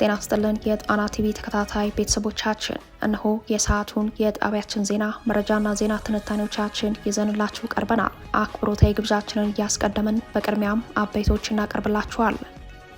ጤና ይስጥልን የጣና ቲቪ ተከታታይ ቤተሰቦቻችን፣ እነሆ የሰዓቱን የጣቢያችን ዜና መረጃና ዜና ትንታኔዎቻችን ይዘንላችሁ ቀርበናል። አክብሮታዊ ግብዣችንን እያስቀደምን በቅድሚያም አበይቶች እናቀርብላችኋለን።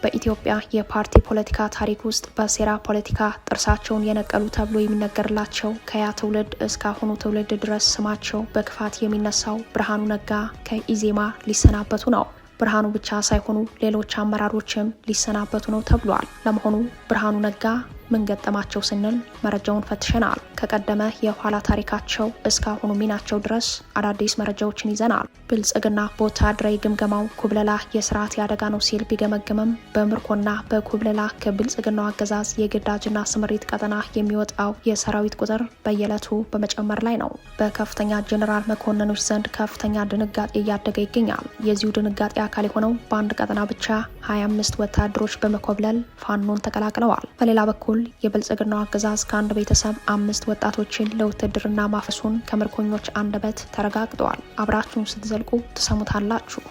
በኢትዮጵያ የፓርቲ ፖለቲካ ታሪክ ውስጥ በሴራ ፖለቲካ ጥርሳቸውን የነቀሉ ተብሎ የሚነገርላቸው ከያ ትውልድ እስካሁኑ ትውልድ ድረስ ስማቸው በክፋት የሚነሳው ብርሃኑ ነጋ ከኢዜማ ሊሰናበቱ ነው። ብርሃኑ ብቻ ሳይሆኑ ሌሎች አመራሮችም ሊሰናበቱ ነው ተብሏል። ለመሆኑ ብርሃኑ ነጋ ምን ገጠማቸው ስንል መረጃውን ፈትሸናል። ከቀደመ የኋላ ታሪካቸው እስካሁኑ ሚናቸው ድረስ አዳዲስ መረጃዎችን ይዘናል። ብልጽግና በወታደራዊ ግምገማው ኩብለላ የስርዓት ያደጋ ነው ሲል ቢገመግምም በምርኮና በኩብለላ ከብልጽግናው አገዛዝ የግዳጅና ስምሪት ቀጠና የሚወጣው የሰራዊት ቁጥር በየዕለቱ በመጨመር ላይ ነው። በከፍተኛ ጀኔራል መኮንኖች ዘንድ ከፍተኛ ድንጋጤ እያደገ ይገኛል። የዚሁ ድንጋጤ አካል የሆነው በአንድ ቀጠና ብቻ 25 ወታደሮች በመኮብለል ፋኖን ተቀላቅለዋል። በሌላ በኩል የብልጽግናው አገዛዝ ከአንድ ቤተሰብ 5 ወጣቶችን ለውትድርና ማፈሱን ከምርኮኞች አንደበት ተረጋግጧል። አብራችሁን ስትዘልቁ ትሰሙታላችሁ።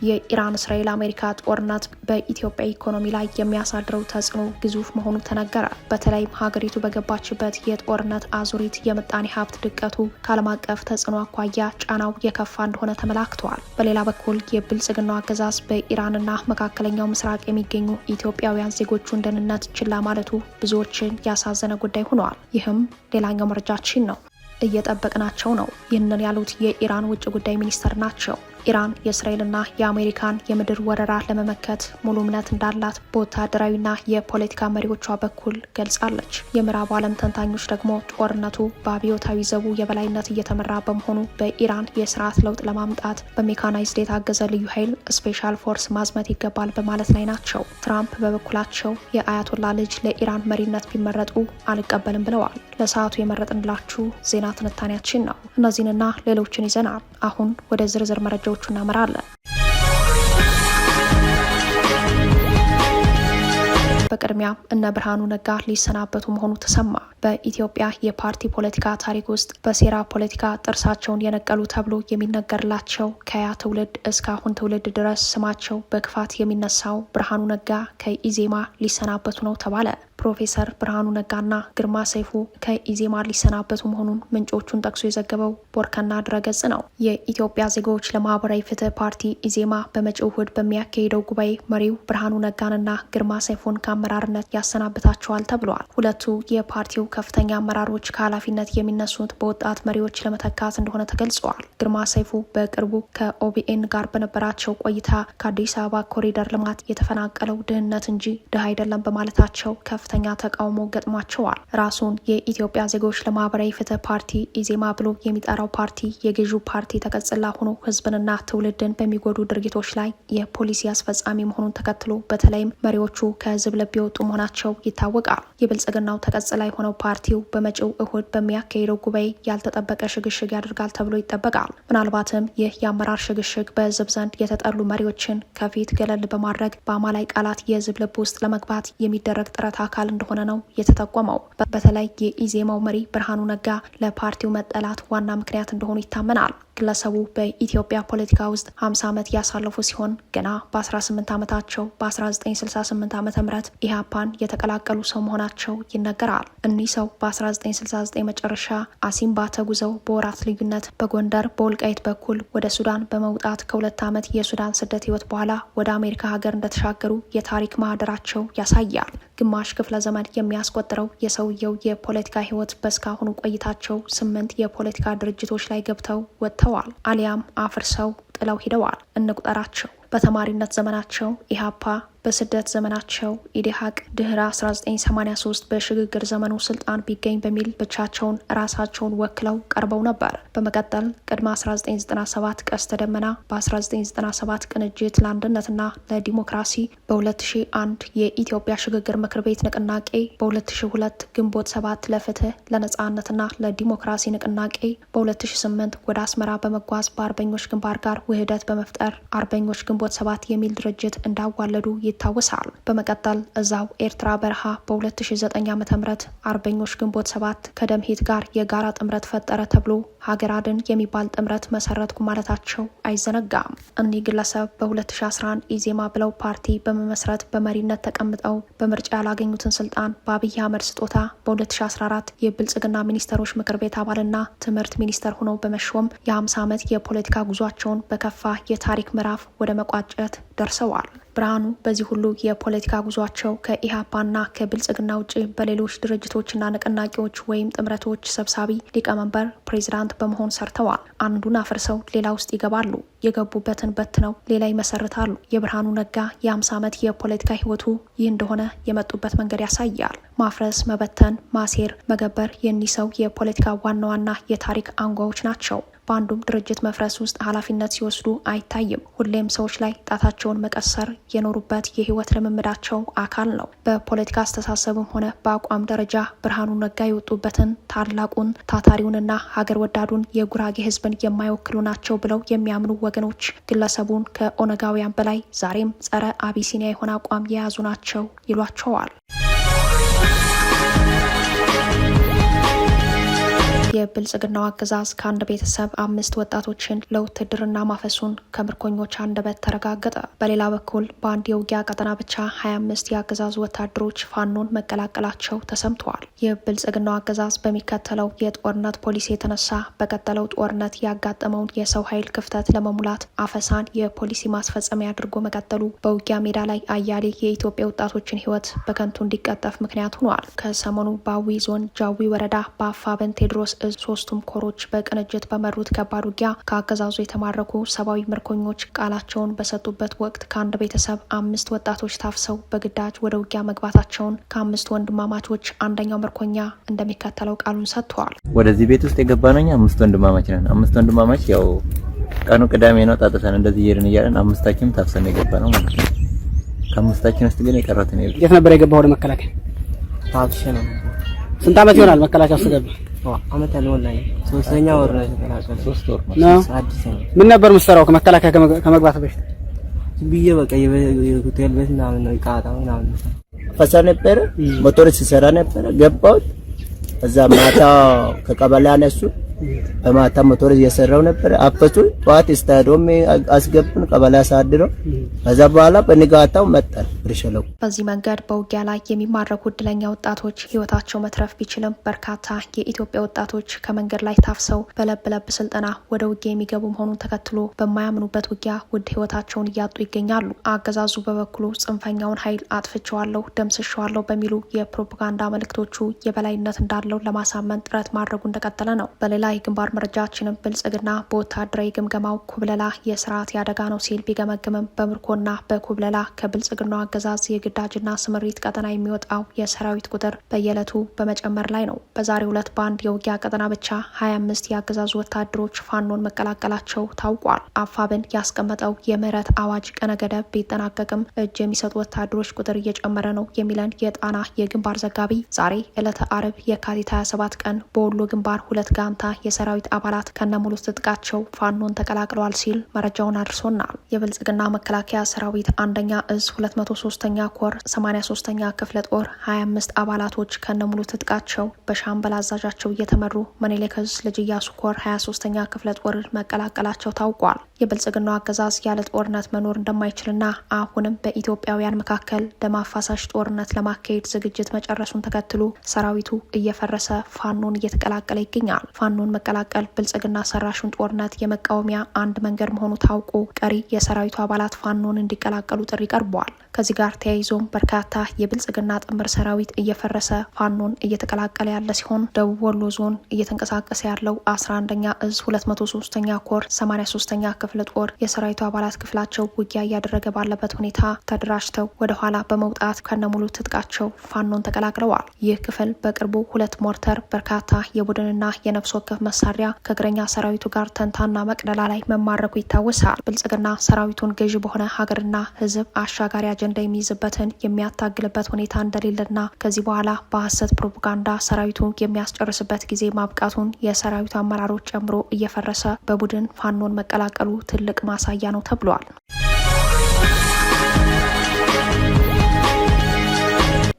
የኢራን እስራኤል አሜሪካ ጦርነት በኢትዮጵያ ኢኮኖሚ ላይ የሚያሳድረው ተጽዕኖ ግዙፍ መሆኑ ተነገረ። በተለይም ሀገሪቱ በገባችበት የጦርነት አዙሪት የምጣኔ ሀብት ድቀቱ ከዓለም አቀፍ ተጽዕኖ አኳያ ጫናው የከፋ እንደሆነ ተመላክተዋል። በሌላ በኩል የብልጽግናው አገዛዝ በኢራንና መካከለኛው ምስራቅ የሚገኙ ኢትዮጵያውያን ዜጎቹን ደህንነት ችላ ማለቱ ብዙዎችን ያሳዘነ ጉዳይ ሆኗል። ይህም ሌላኛው መረጃችን ነው። እየጠበቅናቸው ነው። ይህንን ያሉት የኢራን ውጭ ጉዳይ ሚኒስተር ናቸው። ኢራን የእስራኤልና የአሜሪካን የምድር ወረራ ለመመከት ሙሉ እምነት እንዳላት በወታደራዊና የፖለቲካ መሪዎቿ በኩል ገልጻለች። የምዕራቡ ዓለም ተንታኞች ደግሞ ጦርነቱ በአብዮታዊ ዘቡ የበላይነት እየተመራ በመሆኑ በኢራን የስርዓት ለውጥ ለማምጣት በሜካናይዝድ የታገዘ ልዩ ኃይል ስፔሻል ፎርስ ማዝመት ይገባል በማለት ላይ ናቸው። ትራምፕ በበኩላቸው የአያቶላ ልጅ ለኢራን መሪነት ቢመረጡ አልቀበልም ብለዋል። ለሰዓቱ የመረጥንላችሁ ዜና ትንታኔያችን ነው። እነዚህንና ሌሎችን ይዘናል። አሁን ወደ ዝርዝር መረጃዎቹ እናመራለን። በቅድሚያ እነ ብርሃኑ ነጋ ሊሰናበቱ መሆኑ ተሰማ። በኢትዮጵያ የፓርቲ ፖለቲካ ታሪክ ውስጥ በሴራ ፖለቲካ ጥርሳቸውን የነቀሉ ተብሎ የሚነገርላቸው ከያ ትውልድ እስካሁን ትውልድ ድረስ ስማቸው በክፋት የሚነሳው ብርሃኑ ነጋ ከኢዜማ ሊሰናበቱ ነው ተባለ። ፕሮፌሰር ብርሃኑ ነጋና ግርማ ሰይፉ ከኢዜማ ሊሰናበቱ መሆኑን ምንጮቹን ጠቅሶ የዘገበው ቦርከና ድረገጽ ነው። የኢትዮጵያ ዜጎች ለማህበራዊ ፍትህ ፓርቲ ኢዜማ በመጪው እሁድ በሚያካሂደው ጉባኤ መሪው ብርሃኑ ነጋንና ግርማ ሰይፉን ከአመራርነት ያሰናብታቸዋል ተብሏል። ሁለቱ የፓርቲው ከፍተኛ አመራሮች ከኃላፊነት የሚነሱት በወጣት መሪዎች ለመተካት እንደሆነ ተገልጸዋል። ግርማ ሰይፉ በቅርቡ ከኦቢኤን ጋር በነበራቸው ቆይታ ከአዲስ አበባ ኮሪደር ልማት የተፈናቀለው ድህነት እንጂ ድህ አይደለም በማለታቸው ከፍተኛ ተቃውሞ ገጥሟቸዋል። ራሱን የኢትዮጵያ ዜጎች ለማህበራዊ ፍትህ ፓርቲ ኢዜማ ብሎ የሚጠራው ፓርቲ የገዢው ፓርቲ ተቀጽላ ሆኖ ህዝብንና ትውልድን በሚጎዱ ድርጊቶች ላይ የፖሊሲ አስፈጻሚ መሆኑን ተከትሎ በተለይም መሪዎቹ ከህዝብ ልብ የወጡ መሆናቸው ይታወቃል። የብልጽግናው ተቀጽላ የሆነው ፓርቲው በመጪው እሁድ በሚያካሂደው ጉባኤ ያልተጠበቀ ሽግሽግ ያደርጋል ተብሎ ይጠበቃል። ምናልባትም ይህ የአመራር ሽግሽግ በህዝብ ዘንድ የተጠሉ መሪዎችን ከፊት ገለል በማድረግ በአማላይ ቃላት የህዝብ ልብ ውስጥ ለመግባት የሚደረግ ጥረት አካል እንደሆነ ነው የተጠቆመው። በተለይ የኢዜማው መሪ ብርሃኑ ነጋ ለፓርቲው መጠላት ዋና ምክንያት እንደሆኑ ይታመናል። ግለሰቡ በኢትዮጵያ ፖለቲካ ውስጥ 50 ዓመት ያሳለፉ ሲሆን ገና በ18 ዓመታቸው በ1968 ዓ.ም ኢህአፓን የተቀላቀሉ ሰው መሆናቸው ይነገራል። እኒህ ሰው በ1969 መጨረሻ አሲምባ ተጉዘው በወራት ልዩነት በጎንደር በወልቃይት በኩል ወደ ሱዳን በመውጣት ከ2 ዓመት የሱዳን ስደት ህይወት በኋላ ወደ አሜሪካ ሀገር እንደተሻገሩ የታሪክ ማህደራቸው ያሳያል። ግማሽ ክፍለ ዘመን የሚያስቆጥረው የሰውየው የፖለቲካ ህይወት በስካሁኑ ቆይታቸው 8 የፖለቲካ ድርጅቶች ላይ ገብተው ወጥተዋል፣ አሊያም አፍርሰው ጥለው ሂደዋል። እንቁጠራቸው። በተማሪነት ዘመናቸው ኢህአፓ፣ በስደት ዘመናቸው ኢዴሃቅ፣ ድህረ 1983 በሽግግር ዘመኑ ስልጣን ቢገኝ በሚል ብቻቸውን ራሳቸውን ወክለው ቀርበው ነበር። በመቀጠል ቅድመ 1997 ቀስተ ደመና፣ በ1997 ቅንጅት ለአንድነትና ለዲሞክራሲ፣ በ2001 የኢትዮጵያ ሽግግር ምክር ቤት ንቅናቄ፣ በ2002 ግንቦት 7 ለፍትህ ለነጻነትና ለዲሞክራሲ ንቅናቄ፣ በ2008 ወደ አስመራ በመጓዝ በአርበኞች ግንባር ጋር ውህደት በመፍጠር አርበኞች ግንቦት 7 የሚል ድርጅት እንዳዋለዱ ይታወሳል። በመቀጠል እዛው ኤርትራ በረሃ በ2009 ዓ.ም አርበኞች ግንቦት 7 ከደምሂት ጋር የጋራ ጥምረት ፈጠረ ተብሎ ሀገር አድን የሚባል ጥምረት መሰረትኩ ማለታቸው አይዘነጋም። እኒህ ግለሰብ በ2011 ኢዜማ ብለው ፓርቲ በመመስረት በመሪነት ተቀምጠው በምርጫ ያላገኙትን ስልጣን በአብይ አህመድ ስጦታ በ2014 የብልጽግና ሚኒስትሮች ምክር ቤት አባልና ትምህርት ሚኒስተር ሆነው በመሾም የ50 ዓመት የፖለቲካ ጉዟቸውን በከፋ የታሪክ ምዕራፍ ወደ መቋጨት ደርሰዋል። ብርሃኑ በዚህ ሁሉ የፖለቲካ ጉዟቸው ከኢሃፓና ከብልጽግና ውጭ በሌሎች ድርጅቶችና ንቅናቄዎች ወይም ጥምረቶች ሰብሳቢ፣ ሊቀመንበር፣ ፕሬዚዳንት በመሆን ሰርተዋል። አንዱን አፍርሰው ሌላ ውስጥ ይገባሉ። የገቡበትን በትነው ሌላ ይመሰርታሉ። የብርሃኑ ነጋ የ50 ዓመት የፖለቲካ ህይወቱ ይህ እንደሆነ የመጡበት መንገድ ያሳያል። ማፍረስ፣ መበተን፣ ማሴር፣ መገበር የእኒህ ሰው የፖለቲካ ዋና ዋና የታሪክ አንጓዎች ናቸው። በአንዱም ድርጅት መፍረስ ውስጥ ኃላፊነት ሲወስዱ አይታይም። ሁሌም ሰዎች ላይ ጣታቸውን መቀሰር የኖሩበት የህይወት ልምምዳቸው አካል ነው። በፖለቲካ አስተሳሰብም ሆነ በአቋም ደረጃ ብርሃኑ ነጋ የወጡበትን ታላቁን ታታሪውንና ሀገር ወዳዱን የጉራጌ ህዝብን የማይወክሉ ናቸው ብለው የሚያምኑ ወገኖች ግለሰቡን ከኦነጋውያን በላይ ዛሬም ጸረ አቢሲኒያ የሆነ አቋም የያዙ ናቸው ይሏቸዋል። የብልጽግናው አገዛዝ ከአንድ ቤተሰብ 5 ወጣቶችን ለውትድርና ማፈሱን ከምርኮኞች አንደበት ተረጋገጠ። በሌላ በኩል በአንድ የውጊያ ቀጠና ብቻ 25 የአገዛዙ ወታደሮች ፋኖን መቀላቀላቸው ተሰምተዋል። የብልጽግናው አገዛዝ በሚከተለው የጦርነት ፖሊሲ የተነሳ በቀጠለው ጦርነት ያጋጠመውን የሰው ኃይል ክፍተት ለመሙላት አፈሳን የፖሊሲ ማስፈጸሚያ አድርጎ መቀጠሉ በውጊያ ሜዳ ላይ አያሌ የኢትዮጵያ ወጣቶችን ህይወት በከንቱ እንዲቀጠፍ ምክንያት ሆኗል። ከሰሞኑ በአዊ ዞን ጃዊ ወረዳ በአፋበን ቴዎድሮስ 3ቱም ኮሮች በቅንጅት በመሩት ከባድ ውጊያ ከአገዛዙ የተማረኩ ሰብአዊ ምርኮኞች ቃላቸውን በሰጡበት ወቅት ከአንድ ቤተሰብ 5 ወጣቶች ታፍሰው በግዳጅ ወደ ውጊያ መግባታቸውን ከ5 ወንድማማቾች አንደኛው ምርኮኛ እንደሚከተለው ቃሉን ሰጥተዋል። ወደዚህ ቤት ውስጥ የገባነው 5 ወንድማማች ነን። 5 ወንድማማች ያው ቀኑ ቅዳሜ ነው ጣጥተን እንደዚህ ይሄርን እያለን 5ታችን ታፍሰን የገባነው ማለት ነው። ከ5ታችን ውስጥ ግን የቀረው ነው። የት ነበር የገባው? ወደ መከላከያ ታፍሽ ነው። ስንት ዓመት ይሆናል መከላከያ ውስጥ ገባ? አመት ያልሞላኝ 3ኛ ወር ነው የተከላከለ። 3 ወር ነው። አዲስ ነው። ምን ነበር የምትሰራው ከመከላከያ ከመግባት በፊት? ብዬ በቃ የሆቴል ቤት ምናምን ነው ይቃጣው ምናምን ፈሳ ነበር። ሞተር ሲሰራ ነበር ገባው። እዛ ማታ ከቀበሌ አነሱ። በማታ ሞተር እየሰራው ነበር። አፈሱ ጧት ስታዲየም አስገቡን ቀበሌ አሳድረው። ከዛ በኋላ በንጋታው መጣል ብርሸለው። በዚህ መንገድ በውጊያ ላይ የሚማረኩ እድለኛ ወጣቶች ህይወታቸው መትረፍ ቢችልም በርካታ የኢትዮጵያ ወጣቶች ከመንገድ ላይ ታፍሰው በለብ ስልጠና ወደ ውጊያ የሚገቡ መሆኑን ተከትሎ በማያምኑበት ውጊያ ውድ ህይወታቸውን እያጡ ይገኛሉ። አገዛዙ በበኩሉ ጽንፈኛውን ኃይል አጥፍቼዋለሁ፣ ደምስሼዋለሁ በሚሉ የፕሮፓጋንዳ መልእክቶቹ የበላይነት እንዳለው ለማሳመን ጥረት ማድረጉ እንደቀጠለ ነው። በሌላ የግንባር መረጃችንም ብልጽግና በወታደራዊ ግምገማው ኩብለላ የስርዓት ያደጋ ነው ሲል ቢገመግምም በምርኮና በኩብለላ ከብልጽግናው አገዛዝ የግዳጅና ስምሪት ቀጠና የሚወጣው የሰራዊት ቁጥር በየዕለቱ በመጨመር ላይ ነው። በዛሬው ዕለት በአንድ የውጊያ ቀጠና ብቻ 25 የአገዛዙ ወታደሮች ፋኖን መቀላቀላቸው ታውቋል። አፋብን ያስቀመጠው የምህረት አዋጅ ቀነ ገደብ ቢጠናቀቅም እጅ የሚሰጡ ወታደሮች ቁጥር እየጨመረ ነው የሚለን የጣና የግንባር ዘጋቢ ዛሬ ዕለተ አርብ የካቲት 27 ቀን በወሎ ግንባር 2 ጋንታ የሰራዊት አባላት ከነሙሉ ትጥቃቸው ፋኖን ተቀላቅለዋል ሲል መረጃውን አድርሶናል። የብልጽግና መከላከያ ሰራዊት 1ኛ እዝ 203ኛ ኮር 83ኛ ክፍለ ጦር 25 አባላቶች ከነሙሉ ትጥቃቸው በሻምበል አዛዣቸው እየተመሩ መኔሌክ እዝ ልጅ ኢያሱ ኮር 23ኛ ክፍለ ጦር መቀላቀላቸው ታውቋል። የብልጽግናው አገዛዝ ያለ ጦርነት መኖር እንደማይችልና አሁንም በኢትዮጵያውያን መካከል ደም አፋሳሽ ጦርነት ለማካሄድ ዝግጅት መጨረሱን ተከትሎ ሰራዊቱ እየፈረሰ ፋኖን እየተቀላቀለ ይገኛል። ፋኖን መቀላቀል ብልጽግና ሰራሹን ጦርነት የመቃወሚያ አንድ መንገድ መሆኑ ታውቆ ቀሪ የሰራዊቱ አባላት ፋኖን እንዲቀላቀሉ ጥሪ ቀርበዋል። ከዚህ ጋር ተያይዞም በርካታ የብልጽግና ጥምር ሰራዊት እየፈረሰ ፋኖን እየተቀላቀለ ያለ ሲሆን ደቡብ ወሎ ዞን እየተንቀሳቀሰ ያለው 11ኛ እዝ 203ኛ ኮር 83ኛ ክፍለ ጦር የሰራዊቱ አባላት ክፍላቸው ውጊያ እያደረገ ባለበት ሁኔታ ተደራጅተው ወደ ኋላ በመውጣት ከነሙሉ ትጥቃቸው ፋኖን ተቀላቅለዋል። ይህ ክፍል በቅርቡ 2 ሞርተር፣ በርካታ የቡድንና የነፍስ ወከፍ መሳሪያ ከእግረኛ ሰራዊቱ ጋር ተንታና መቅደላ ላይ መማረኩ ይታወሳል። ብልጽግና ሰራዊቱን ገዢ በሆነ ሀገርና ሕዝብ አሻጋሪ አጀንዳ የሚይዝበትን የሚያታግልበት ሁኔታ እንደሌለና ከዚህ በኋላ በሐሰት ፕሮፓጋንዳ ሰራዊቱ የሚያስጨርስበት ጊዜ ማብቃቱን የሰራዊቱ አመራሮች ጨምሮ እየፈረሰ በቡድን ፋኖን መቀላቀሉ ትልቅ ማሳያ ነው ተብሏል።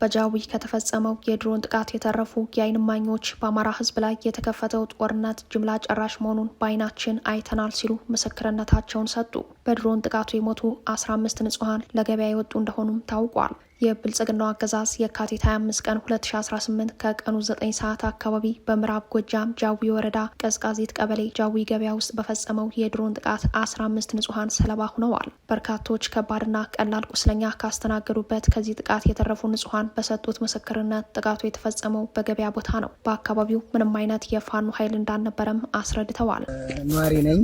በጃዊ ከተፈጸመው የድሮን ጥቃት የተረፉ የዓይን እማኞች በአማራ ሕዝብ ላይ የተከፈተው ጦርነት ጅምላ ጨራሽ መሆኑን በዓይናችን አይተናል ሲሉ ምስክርነታቸውን ሰጡ። በድሮን ጥቃቱ የሞቱ 15 ንጹሃን ለገበያ የወጡ እንደሆኑም ታውቋል። የብልጽግናው አገዛዝ የካቲት 25 ቀን 2018 ከቀኑ 9 ሰዓት አካባቢ በምዕራብ ጎጃም ጃዊ ወረዳ ቀዝቃዚት ቀበሌ ጃዊ ገበያ ውስጥ በፈጸመው የድሮን ጥቃት 15 ንጹሃን ሰለባ ሆነዋል። በርካቶች ከባድና ቀላል ቁስለኛ ካስተናገዱበት ከዚህ ጥቃት የተረፉ ንጹሃን በሰጡት ምስክርነት ጥቃቱ የተፈጸመው በገበያ ቦታ ነው። በአካባቢው ምንም አይነት የፋኖ ኃይል እንዳልነበረም አስረድተዋል። ነዋሪ ነኝ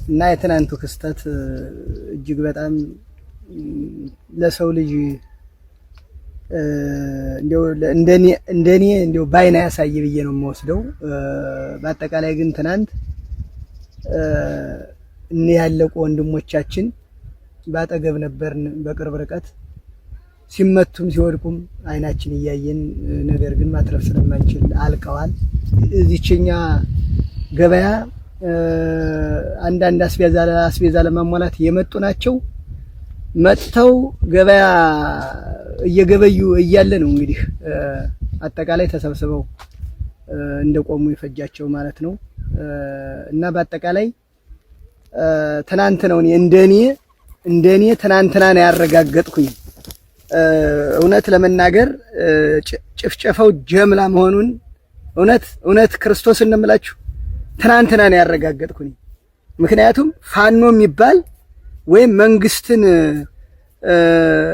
እና የትናንቱ ክስተት እጅግ በጣም ለሰው ልጅ እንደኔ ባይና ያሳይ ብዬ ነው የምወስደው። በአጠቃላይ ግን ትናንት እኔ ያለቁ ወንድሞቻችን ባጠገብ ነበርን፣ በቅርብ ርቀት ሲመቱም ሲወድቁም አይናችን እያየን፣ ነገር ግን ማትረፍ ስለማንችል አልቀዋል። እዚህኛ ገበያ አንዳንድ አስቤዛ ለማሟላት የመጡ ናቸው። መጥተው ገበያ እየገበዩ እያለ ነው እንግዲህ አጠቃላይ ተሰብስበው እንደቆሙ ይፈጃቸው ማለት ነው። እና በአጠቃላይ ትናንት ነው እንደኔ ትናንትና ነው ያረጋገጥኩኝ። እውነት ለመናገር ጭፍጨፋው ጀምላ መሆኑን እውነት ክርስቶስን እንምላችሁ ትናንትና ነው ያረጋገጥኩኝ። ምክንያቱም ፋኖ የሚባል ወይም መንግስትን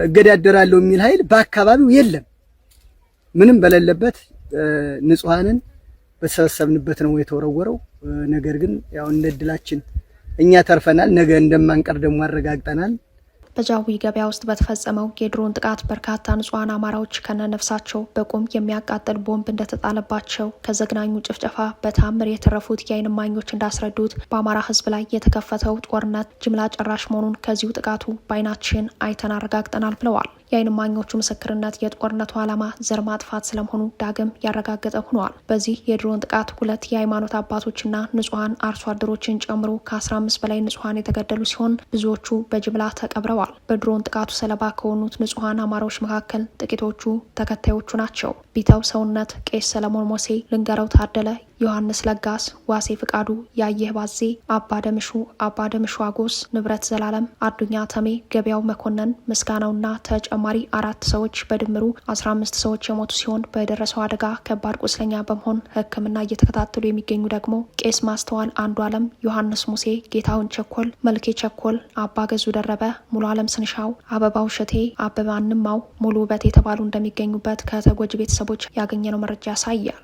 እገዳደራለሁ የሚል ኃይል በአካባቢው የለም። ምንም በሌለበት ንጹሃንን በተሰበሰብንበት ነው የተወረወረው። ነገር ግን ያው እንደ እድላችን እኛ ተርፈናል። ነገ እንደማንቀር ደግሞ አረጋግጠናል። በጃዊ ገበያ ውስጥ በተፈጸመው የድሮን ጥቃት በርካታ ንጹሃን አማራዎች ከነነፍሳቸው በቁም የሚያቃጥል ቦምብ እንደተጣለባቸው ከዘግናኙ ጭፍጨፋ በታምር የተረፉት የዓይን እማኞች እንዳስረዱት በአማራ ሕዝብ ላይ የተከፈተው ጦርነት ጅምላ ጨራሽ መሆኑን ከዚሁ ጥቃቱ በዓይናችን አይተን አረጋግጠናል ብለዋል። የዓይን እማኞቹ ምስክርነት የጦርነቱ ዓላማ ዘር ማጥፋት ስለመሆኑ ዳግም ያረጋገጠ ሆኗል። በዚህ የድሮን ጥቃት 2 የሃይማኖት አባቶችና ንጹሃን አርሶ አደሮችን ጨምሮ ከ15 በላይ ንጹሃን የተገደሉ ሲሆን ብዙዎቹ በጅምላ ተቀብረዋል። በድሮን ጥቃቱ ሰለባ ከሆኑት ንጹሃን አማራዎች መካከል ጥቂቶቹ ተከታዮቹ ናቸው። ቢተው ሰውነት፣ ቄስ ሰለሞን ሞሴ፣ ልንገረው ታደለ፣ ዮሐንስ ለጋስ፣ ዋሴ ፍቃዱ፣ ያየህ ባዜ፣ አባ ደምሹ አጎስ፣ ንብረት ዘላለም፣ አዱኛ ተሜ፣ ገበያው መኮንን፣ ምስጋናውና ተጨማሪ 4 ሰዎች በድምሩ 15 ሰዎች የሞቱ ሲሆን በደረሰው አደጋ ከባድ ቁስለኛ በመሆን ሕክምና እየተከታተሉ የሚገኙ ደግሞ ቄስ ማስተዋል አንዱ አለም፣ ዮሐንስ ሙሴ፣ ጌታውን ቸኮል፣ መልኬ ቸኮል፣ አባ ገዙ ደረበ፣ ሙሉ አለም ስንሻው፣ አበባው ሸቴ፣ አበባ ንማው፣ ሙሉ ውበት የተባሉ እንደሚገኙበት ከተጎጂ ቤተሰቦች ያገኘነው መረጃ ያሳያል።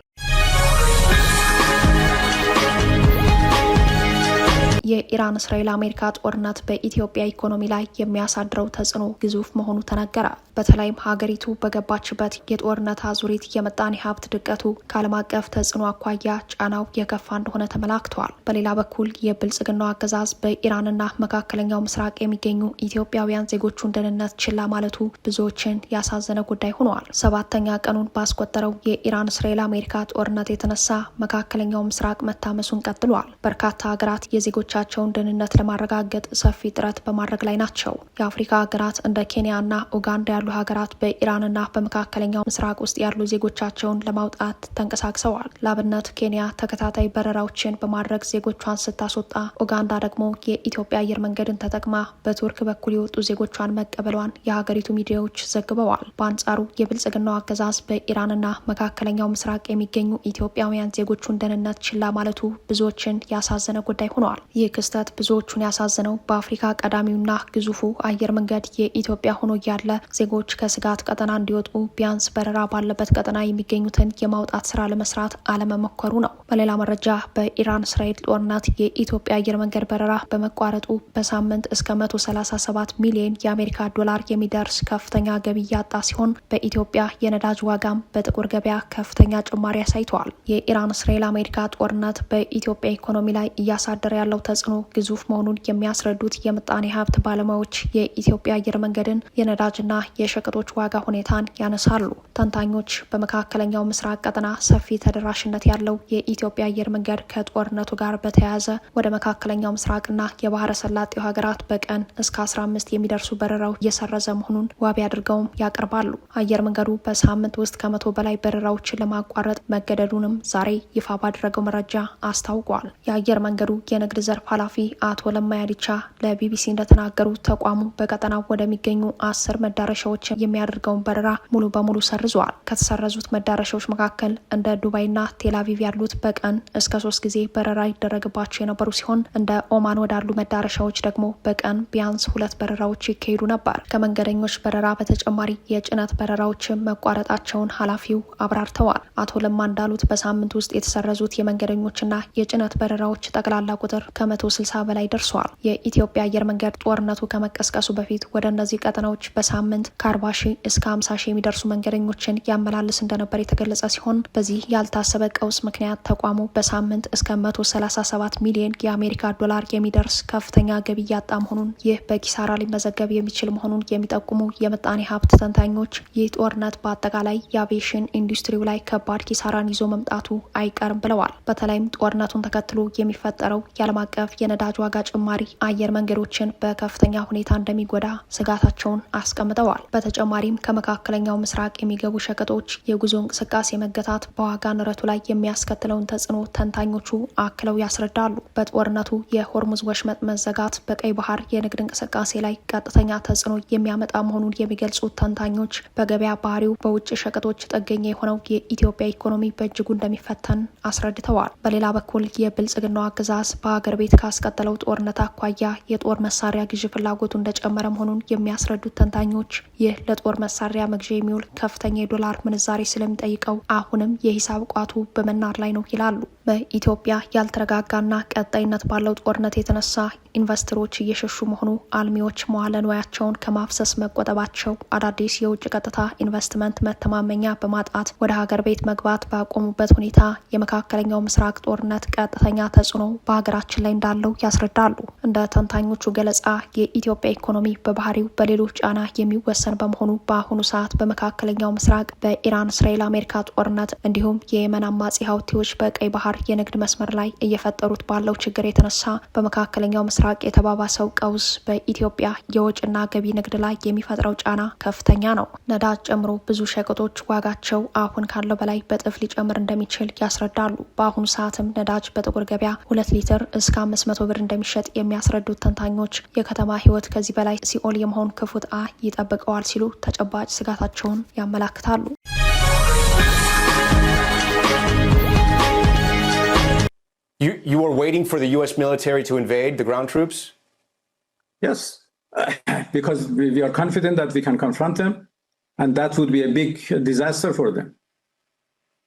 የኢራን እስራኤል አሜሪካ ጦርነት በኢትዮጵያ ኢኮኖሚ ላይ የሚያሳድረው ተጽዕኖ ግዙፍ መሆኑ ተነገረ። በተለይም ሀገሪቱ በገባችበት የጦርነት አዙሪት የምጣኔ ሀብት ድቀቱ ከዓለም አቀፍ ተጽዕኖ አኳያ ጫናው የከፋ እንደሆነ ተመላክተዋል። በሌላ በኩል የብልጽግናው አገዛዝ በኢራንና መካከለኛው ምስራቅ የሚገኙ ኢትዮጵያውያን ዜጎቹን ደህንነት ችላ ማለቱ ብዙዎችን ያሳዘነ ጉዳይ ሆኗል። 7ኛ ቀኑን ባስቆጠረው የኢራን እስራኤል አሜሪካ ጦርነት የተነሳ መካከለኛው ምስራቅ መታመሱን ቀጥሏል። በርካታ ሀገራት የዜጎቻቸውን ደህንነት ለማረጋገጥ ሰፊ ጥረት በማድረግ ላይ ናቸው። የአፍሪካ ሀገራት እንደ ኬንያና ኡጋንዳ ያሉ ሀገራት በኢራንና በመካከለኛው ምስራቅ ውስጥ ያሉ ዜጎቻቸውን ለማውጣት ተንቀሳቅሰዋል። ላብነት ኬንያ ተከታታይ በረራዎችን በማድረግ ዜጎቿን ስታስወጣ፣ ኡጋንዳ ደግሞ የኢትዮጵያ አየር መንገድን ተጠቅማ በቱርክ በኩል የወጡ ዜጎቿን መቀበሏን የሀገሪቱ ሚዲያዎች ዘግበዋል። በአንጻሩ የብልጽግናው አገዛዝ በኢራንና መካከለኛው ምስራቅ የሚገኙ ኢትዮጵያውያን ዜጎቹን ደህንነት ችላ ማለቱ ብዙዎችን ያሳዘነ ጉዳይ ሆኗል። ይህ ክስተት ብዙዎቹን ያሳዘነው በአፍሪካ ቀዳሚውና ግዙፉ አየር መንገድ የኢትዮጵያ ሆኖ እያለ ዜጎች ከስጋት ቀጠና እንዲወጡ ቢያንስ በረራ ባለበት ቀጠና የሚገኙትን የማውጣት ስራ ለመስራት አለመሞከሩ ነው። በሌላ መረጃ በኢራን እስራኤል ጦርነት የኢትዮጵያ አየር መንገድ በረራ በመቋረጡ በሳምንት እስከ 137 ሚሊዮን የአሜሪካ ዶላር የሚደርስ ከፍተኛ ገቢ ያጣ ሲሆን በኢትዮጵያ የነዳጅ ዋጋም በጥቁር ገበያ ከፍተኛ ጭማሪ አሳይተዋል። የኢራን እስራኤል አሜሪካ ጦርነት በኢትዮጵያ ኢኮኖሚ ላይ እያሳደረ ያለው ተጽዕኖ ግዙፍ መሆኑን የሚያስረዱት የምጣኔ ሀብት ባለሙያዎች የኢትዮጵያ አየር መንገድን የነዳጅና የሸቀጦች ዋጋ ሁኔታን ያነሳሉ። ተንታኞች በመካከለኛው ምስራቅ ቀጠና ሰፊ ተደራሽነት ያለው የኢትዮጵያ አየር መንገድ ከጦርነቱ ጋር በተያያዘ ወደ መካከለኛው ምስራቅና የባህረ ሰላጤው ሀገራት በቀን እስከ 15 የሚደርሱ በረራዎች እየሰረዘ መሆኑን ዋቢ አድርገውም ያቀርባሉ። አየር መንገዱ በሳምንት ውስጥ ከ100 በላይ በረራዎችን ለማቋረጥ መገደዱንም ዛሬ ይፋ ባደረገው መረጃ አስታውቋል። የአየር መንገዱ የንግድ ዘርፍ ኃላፊ አቶ ለማ ያዲቻ ለቢቢሲ እንደተናገሩ ተቋሙ በቀጠናው ወደሚገኙ 10 መዳረሻዎች የሚያደርገውን በረራ ሙሉ በሙሉ ሰርዟል። ከተሰረዙት መዳረሻዎች መካከል እንደ ዱባይና ቴልአቪቭ ያሉት በቀን እስከ 3 ጊዜ በረራ ይደረግባቸው የነበሩ ሲሆን እንደ ኦማን ወዳሉ መዳረሻዎች ደግሞ በቀን ቢያንስ 2 በረራዎች ይካሄዱ ነበር። ከመንገደኞች በረራ በተጨማሪ የጭነት በረራዎችን መቋረጣቸውን ኃላፊው አብራርተዋል። አቶ ለማ እንዳሉት በሳምንት ውስጥ የተሰረዙት የመንገደኞችና የጭነት በረራዎች ጠቅላላ ቁጥር ከ160 በላይ ደርሷል። የኢትዮጵያ አየር መንገድ ጦርነቱ ከመቀስቀሱ በፊት ወደ እነዚህ ቀጠናዎች በሳምንት ከ40 ሺህ እስከ 50 ሺህ የሚደርሱ መንገደኞችን ያመላልስ እንደነበር የተገለጸ ሲሆን በዚህ ያልታሰበ ቀውስ ምክንያት ተቋሙ በሳምንት እስከ 137 ሚሊዮን የአሜሪካ ዶላር የሚደርስ ከፍተኛ ገቢ ያጣ መሆኑን፣ ይህ በኪሳራ ሊመዘገብ የሚችል መሆኑን የሚጠቁሙ የምጣኔ ሀብት ተንታኞች ይህ ጦርነት በአጠቃላይ የአቪዬሽን ኢንዱስትሪው ላይ ከባድ ኪሳራን ይዞ መምጣቱ አይቀርም ብለዋል። በተለይም ጦርነቱን ተከትሎ የሚፈጠረው የዓለም አቀፍ የነዳጅ ዋጋ ጭማሪ አየር መንገዶችን በከፍተኛ ሁኔታ እንደሚጎዳ ስጋታቸውን አስቀምጠዋል። በተጨማሪም ከመካከለኛው ምስራቅ የሚገቡ ሸቀጦች የጉዞ እንቅስቃሴ መገታት በዋጋ ንረቱ ላይ የሚያስከትለውን ተጽዕኖ ተንታኞቹ አክለው ያስረዳሉ። በጦርነቱ የሆርሙዝ ወሽመጥ መዘጋት በቀይ ባህር የንግድ እንቅስቃሴ ላይ ቀጥተኛ ተጽዕኖ የሚያመጣ መሆኑን የሚገልጹት ተንታኞች በገበያ ባህሪው በውጭ ሸቀጦች ጥገኛ የሆነው የኢትዮጵያ ኢኮኖሚ በእጅጉ እንደሚፈተን አስረድተዋል። በሌላ በኩል የብልጽግናው አገዛዝ በሀገር ቤት ካስቀጠለው ጦርነት አኳያ የጦር መሳሪያ ግዢ ፍላጎቱ እንደጨመረ መሆኑን የሚያስረዱት ተንታኞች ይህ ለጦር መሳሪያ መግዣ የሚውል ከፍተኛ የዶላር ምንዛሬ ስለሚጠይቀው አሁንም የሂሳብ ቋቱ በመናር ላይ ነው ይላሉ። በኢትዮጵያ ያልተረጋጋና ቀጣይነት ባለው ጦርነት የተነሳ ኢንቨስተሮች እየሸሹ መሆኑ፣ አልሚዎች መዋለ ንዋያቸውን ከማፍሰስ መቆጠባቸው፣ አዳዲስ የውጭ ቀጥታ ኢንቨስትመንት መተማመኛ በማጣት ወደ ሀገር ቤት መግባት ባቆሙበት ሁኔታ የመካከለኛው ምስራቅ ጦርነት ቀጥተኛ ተጽዕኖ በሀገራችን ላይ እንዳለው ያስረዳሉ። እንደ ተንታኞቹ ገለጻ የኢትዮጵያ ኢኮኖሚ በባህሪው በሌሎች ጫና የሚወሰን በመሆኑ በአሁኑ ሰዓት በመካከለኛው ምስራቅ በኢራን እስራኤል አሜሪካ ጦርነት እንዲሁም የየመን አማጺ ሀውቲዎች በቀይ ባህር የንግድ መስመር ላይ እየፈጠሩት ባለው ችግር የተነሳ በመካከለኛው ምስራቅ የተባባሰው ቀውስ በኢትዮጵያ የወጭና ገቢ ንግድ ላይ የሚፈጥረው ጫና ከፍተኛ ነው። ነዳጅ ጨምሮ ብዙ ሸቀጦች ዋጋቸው አሁን ካለው በላይ በጥፍ ሊጨምር እንደሚችል ያስረዳሉ። በአሁኑ ሰዓትም ነዳጅ በጥቁር ገበያ 2 ሊትር እስከ 500 ብር እንደሚሸጥ የሚያስረዱት ተንታኞች የከተማ ህይወት ከዚህ በላይ ሲኦል የመሆን ክፉ ዕጣ ይጠብቀዋል ሲሉ ተጨባጭ ስጋታቸውን ያመላክታሉ። You were waiting for the U.S. military to invade the ground troops? Yes, because we are confident that we can confront them, and that would be a big disaster for them.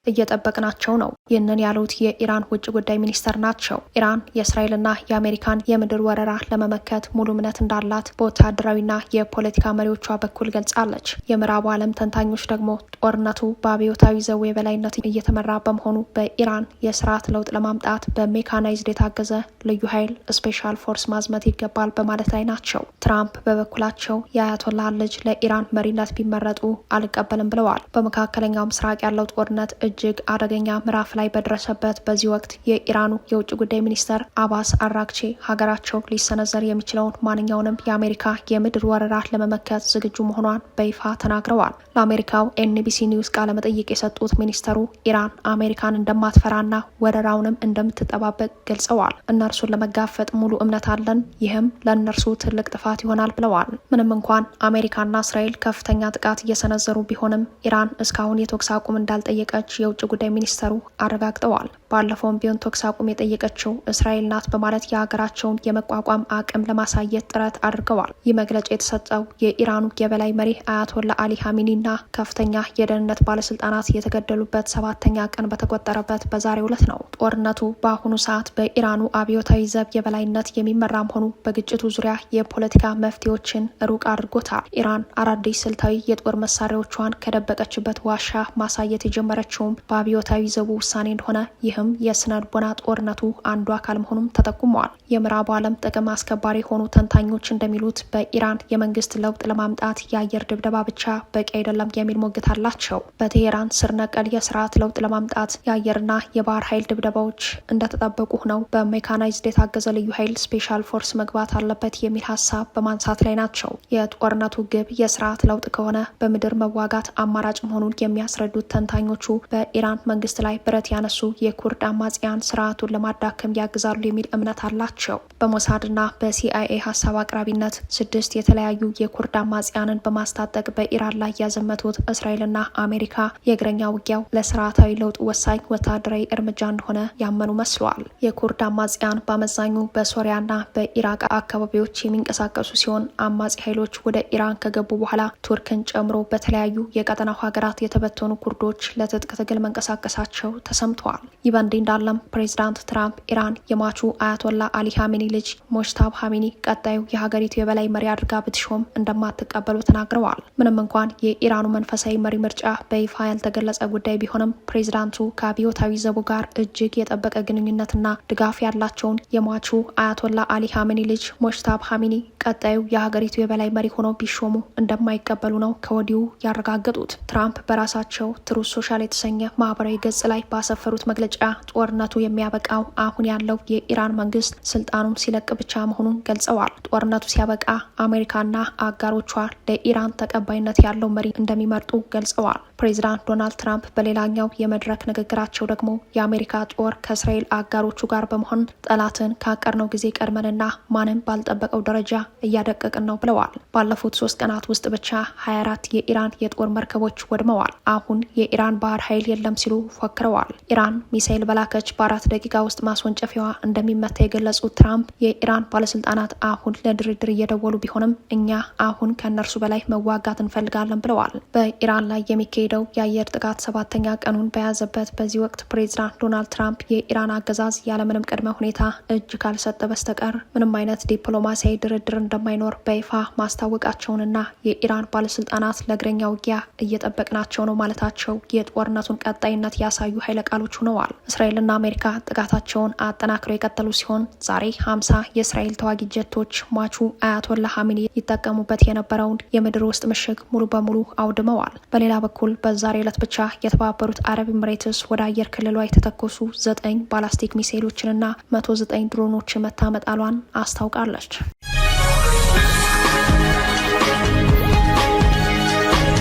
እየጠበቅናቸው ነው። ይህንን ያሉት የኢራን ውጭ ጉዳይ ሚኒስተር ናቸው። ኢራን የእስራኤልና የአሜሪካን የምድር ወረራ ለመመከት ሙሉ እምነት እንዳላት በወታደራዊና የፖለቲካ መሪዎቿ በኩል ገልጻለች። የምዕራቡ ዓለም ተንታኞች ደግሞ ጦርነቱ በአብዮታዊ ዘዌ የበላይነት እየተመራ በመሆኑ በኢራን የስርዓት ለውጥ ለማምጣት በሜካናይዝድ የታገዘ ልዩ ኃይል ስፔሻል ፎርስ ማዝመት ይገባል በማለት ላይ ናቸው። ትራምፕ በበኩላቸው የአያቶላ ልጅ ለኢራን መሪነት ቢመረጡ አልቀበልም ብለዋል። በመካከለኛው ምስራቅ ያለው ጦርነት እጅግ አደገኛ ምዕራፍ ላይ በደረሰበት በዚህ ወቅት የኢራኑ የውጭ ጉዳይ ሚኒስተር አባስ አራግቺ ሀገራቸው ሊሰነዘር የሚችለውን ማንኛውንም የአሜሪካ የምድር ወረራ ለመመከት ዝግጁ መሆኗን በይፋ ተናግረዋል። ለአሜሪካው ኤንቢሲ ኒውስ ቃለ መጠይቅ የሰጡት ሚኒስተሩ ኢራን አሜሪካን እንደማትፈራና ወረራውንም እንደምትጠባበቅ ገልጸዋል። እነርሱን ለመጋፈጥ ሙሉ እምነት አለን፣ ይህም ለእነርሱ ትልቅ ጥፋት ይሆናል ብለዋል። ምንም እንኳን አሜሪካና እስራኤል ከፍተኛ ጥቃት እየሰነዘሩ ቢሆንም ኢራን እስካሁን የተኩስ አቁም እንዳልጠየቀች የውጭ ጉዳይ ሚኒስተሩ አረጋግጠዋል። ባለፈውም ቢሆን ተኩስ አቁም የጠየቀችው እስራኤል ናት በማለት የሀገራቸውን የመቋቋም አቅም ለማሳየት ጥረት አድርገዋል። ይህ መግለጫ የተሰጠው የኢራኑ የበላይ መሪ አያቶላ አሊ ሀሚኒና ከፍተኛ የደህንነት ባለስልጣናት የተገደሉበት 7ኛ ቀን በተቆጠረበት በዛሬው ዕለት ነው። ጦርነቱ በአሁኑ ሰዓት በኢራኑ አብዮታዊ ዘብ የበላይነት የሚመራ መሆኑ በግጭቱ ዙሪያ የፖለቲካ መፍትሄዎችን ሩቅ አድርጎታል። ኢራን አዳዲስ ስልታዊ የጦር መሳሪያዎቿን ከደበቀችበት ዋሻ ማሳየት የጀመረችውም የተካሄደውም በአብዮታዊ ዘቡ ውሳኔ እንደሆነ ይህም የስነልቦና ጦርነቱ አንዱ አካል መሆኑም ተጠቁመዋል። የምዕራቡ ዓለም ጥቅም አስከባሪ የሆኑ ተንታኞች እንደሚሉት በኢራን የመንግስት ለውጥ ለማምጣት የአየር ድብደባ ብቻ በቂ አይደለም የሚል ሞግት አላቸው። በቴሄራን ስር ነቀል የስርዓት ለውጥ ለማምጣት የአየርና የባህር ኃይል ድብደባዎች እንደተጠበቁ ሆነው በሜካናይዝድ የታገዘ ልዩ ኃይል ስፔሻል ፎርስ መግባት አለበት የሚል ሀሳብ በማንሳት ላይ ናቸው። የጦርነቱ ግብ የስርዓት ለውጥ ከሆነ በምድር መዋጋት አማራጭ መሆኑን የሚያስረዱት ተንታኞቹ በኢራን መንግስት ላይ ብረት ያነሱ የኩርድ አማጽያን ስርዓቱን ለማዳከም ያግዛሉ የሚል እምነት አላቸው። በሞሳድና በሲአይኤ ሀሳብ አቅራቢነት 6 የተለያዩ የኩርድ አማጽያንን በማስታጠቅ በኢራን ላይ ያዘመቱት እስራኤልና አሜሪካ የእግረኛ ውጊያው ለስርዓታዊ ለውጥ ወሳኝ ወታደራዊ እርምጃ እንደሆነ ያመኑ መስለዋል። የኩርድ አማጽያን በአመዛኙ በሶሪያና በኢራቅ አካባቢዎች የሚንቀሳቀሱ ሲሆን አማጺ ኃይሎች ወደ ኢራን ከገቡ በኋላ ቱርክን ጨምሮ በተለያዩ የቀጠናው ሀገራት የተበተኑ ኩርዶች ለትጥቅ ትግል መንቀሳቀሳቸው ተሰምተዋል። ይህ በእንዲህ እንዳለም ፕሬዚዳንት ትራምፕ ኢራን የሟቹ አያቶላ አሊ ሀሜኒ ልጅ ሞጅታባ ሀሜኒ ቀጣዩ የሀገሪቱ የበላይ መሪ አድርጋ ብትሾም እንደማትቀበሉ ተናግረዋል። ምንም እንኳን የኢራኑ መንፈሳዊ መሪ ምርጫ በይፋ ያልተገለጸ ጉዳይ ቢሆንም ፕሬዚዳንቱ ከአብዮታዊ ዘቡ ጋር እጅግ የጠበቀ ግንኙነትና ድጋፍ ያላቸውን የሟቹ አያቶላ አሊ ሀሜኒ ልጅ ሞጅታባ ሀሜኒ ቀጣዩ የሀገሪቱ የበላይ መሪ ሆነው ቢሾሙ እንደማይቀበሉ ነው ከወዲሁ ያረጋገጡት። ትራምፕ በራሳቸው ትሩዝ ሶሻል የተሰኘ ማህበራዊ ገጽ ላይ ባሰፈሩት መግለጫ ጦርነቱ የሚያበቃው አሁን ያለው የኢራን መንግስት ስልጣኑን ሲለቅ ብቻ መሆኑን ገልጸዋል። ጦርነቱ ሲያበቃ አሜሪካና አጋሮቿ ለኢራን ተቀባይነት ያለው መሪ እንደሚመርጡ ገልጸዋል። ፕሬዚዳንት ዶናልድ ትራምፕ በሌላኛው የመድረክ ንግግራቸው ደግሞ የአሜሪካ ጦር ከእስራኤል አጋሮቹ ጋር በመሆን ጠላትን ካቀርነው ጊዜ ቀድመንና ማንም ባልጠበቀው ደረጃ እያደቀቅን ነው ብለዋል። ባለፉት 3 ቀናት ውስጥ ብቻ 24 የኢራን የጦር መርከቦች ወድመዋል። አሁን የኢራን ባህር ኃይል የለም ሲሉ ፎክረዋል። ኢራን ሚሳኤል በላከች በ4 ደቂቃ ውስጥ ማስወንጨፊያዋ እንደሚመታ የገለጹት ትራምፕ የኢራን ባለስልጣናት አሁን ለድርድር እየደወሉ ቢሆንም እኛ አሁን ከእነርሱ በላይ መዋጋት እንፈልጋለን ብለዋል። በኢራን ላይ የሚካሄደው የአየር ጥቃት 7ኛ ቀኑን በያዘበት በዚህ ወቅት ፕሬዚዳንት ዶናልድ ትራምፕ የኢራን አገዛዝ ያለምንም ቅድመ ሁኔታ እጅ ካልሰጠ በስተቀር ምንም አይነት ዲፕሎማሲያዊ ድርድር እንደማይኖር በይፋ ማስታወቃቸውንና የኢራን ባለስልጣናት ለእግረኛ ውጊያ እየጠበቅናቸው ነው ማለታቸው የጦርነቱን ቀጣይነት ያሳዩ ኃይለ ቃሎች ሆነዋል። እስራኤልና አሜሪካ ጥቃታቸውን አጠናክረው የቀጠሉ ሲሆን ዛሬ 50 የእስራኤል ተዋጊ ጀቶች ሟቹ አያቶላ ሀሜኒ ይጠቀሙበት የነበረውን የምድር ውስጥ ምሽግ ሙሉ በሙሉ አውድመዋል። በሌላ በኩል በዛሬ ዕለት ብቻ የተባበሩት አረብ ኤምሬትስ ወደ አየር ክልሏ የተተኮሱ 9 ባላስቲክ ሚሳኤሎችንና 109 ድሮኖችን መታመጣሏን አስታውቃለች።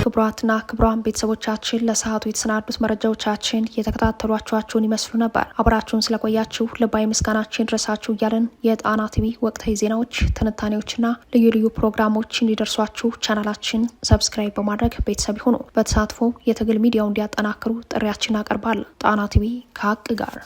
ክቡራትና ክቡራን ቤተሰቦቻችን ለሰዓቱ የተሰናዱት መረጃዎቻችን የተከታተሏችኋችሁን ይመስሉ ነበር። አብራችሁን ስለቆያችሁ ልባዊ ምስጋናችን ድረሳችሁ እያለን የጣና ቲቪ ወቅታዊ ዜናዎች፣ ትንታኔዎችና ልዩ ልዩ ፕሮግራሞች እንዲደርሷችሁ ቻናላችን ሰብስክራይብ በማድረግ ቤተሰብ ይሁኑ። በተሳትፎ የትግል ሚዲያው እንዲያጠናክሩ ጥሪያችን አቀርባለን። ጣና ቲቪ ከሀቅ ጋር